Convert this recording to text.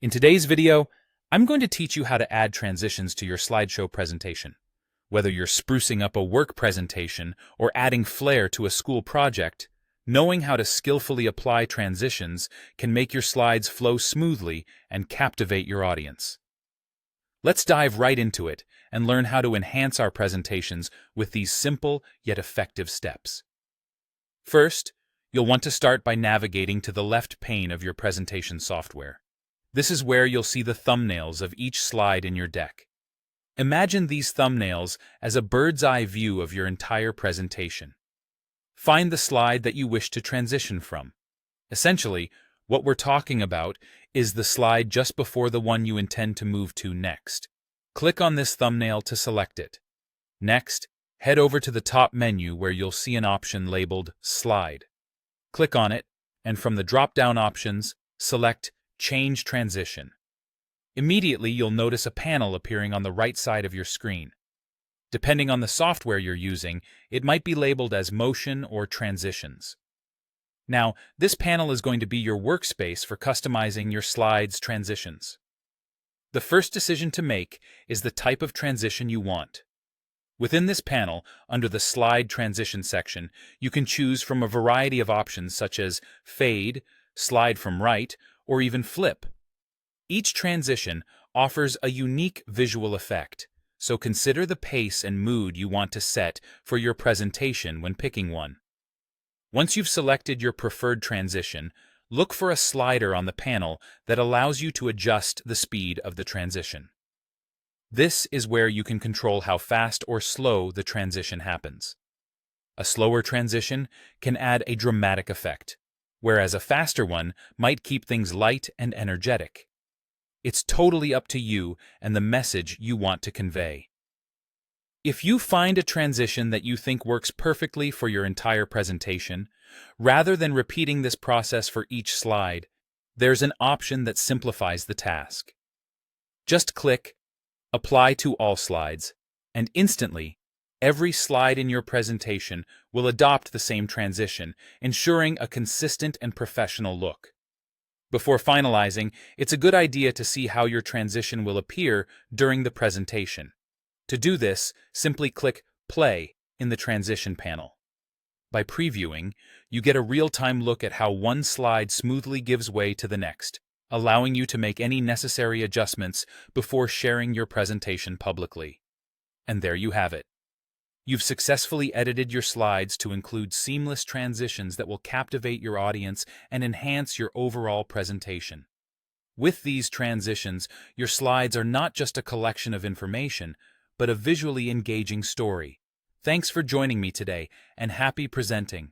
In today's video, I'm going to teach you how to add transitions to your slideshow presentation. Whether you're sprucing up a work presentation or adding flair to a school project, knowing how to skillfully apply transitions can make your slides flow smoothly and captivate your audience. Let's dive right into it and learn how to enhance our presentations with these simple yet effective steps. First, you'll want to start by navigating to the left pane of your presentation software. This is where you'll see the thumbnails of each slide in your deck. Imagine these thumbnails as a bird's-eye view of your entire presentation. Find the slide that you wish to transition from. Essentially, what we're talking about is the slide just before the one you intend to move to next. Click on this thumbnail to select it. Next, head over to the top menu where you'll see an option labeled Slide. Click on it, and from the drop-down options, select Change Transition. Immediately, you'll notice a panel appearing on the right side of your screen. Depending on the software you're using, it might be labeled as Motion or Transitions. Now, this panel is going to be your workspace for customizing your slides' transitions. The first decision to make is the type of transition you want. Within this panel, under the Slide Transition section, you can choose from a variety of options such as Fade, Slide from Right, or even Flip. Each transition offers a unique visual effect, so consider the pace and mood you want to set for your presentation when picking one. Once you've selected your preferred transition, look for a slider on the panel that allows you to adjust the speed of the transition. This is where you can control how fast or slow the transition happens. A slower transition can add a dramatic effect, whereas a faster one might keep things light and energetic. It's totally up to you and the message you want to convey. If you find a transition that you think works perfectly for your entire presentation, rather than repeating this process for each slide, there's an option that simplifies the task. Just click Apply to all slides, and instantly, every slide in your presentation will adopt the same transition, ensuring a consistent and professional look. Before finalizing, it's a good idea to see how your transition will appear during the presentation. To do this, simply click Play in the Transition panel. By previewing, you get a real-time look at how one slide smoothly gives way to the next, allowing you to make any necessary adjustments before sharing your presentation publicly. And there you have it. You've successfully edited your slides to include seamless transitions that will captivate your audience and enhance your overall presentation. With these transitions, your slides are not just a collection of information, but a visually engaging story. Thanks for joining me today, and happy presenting!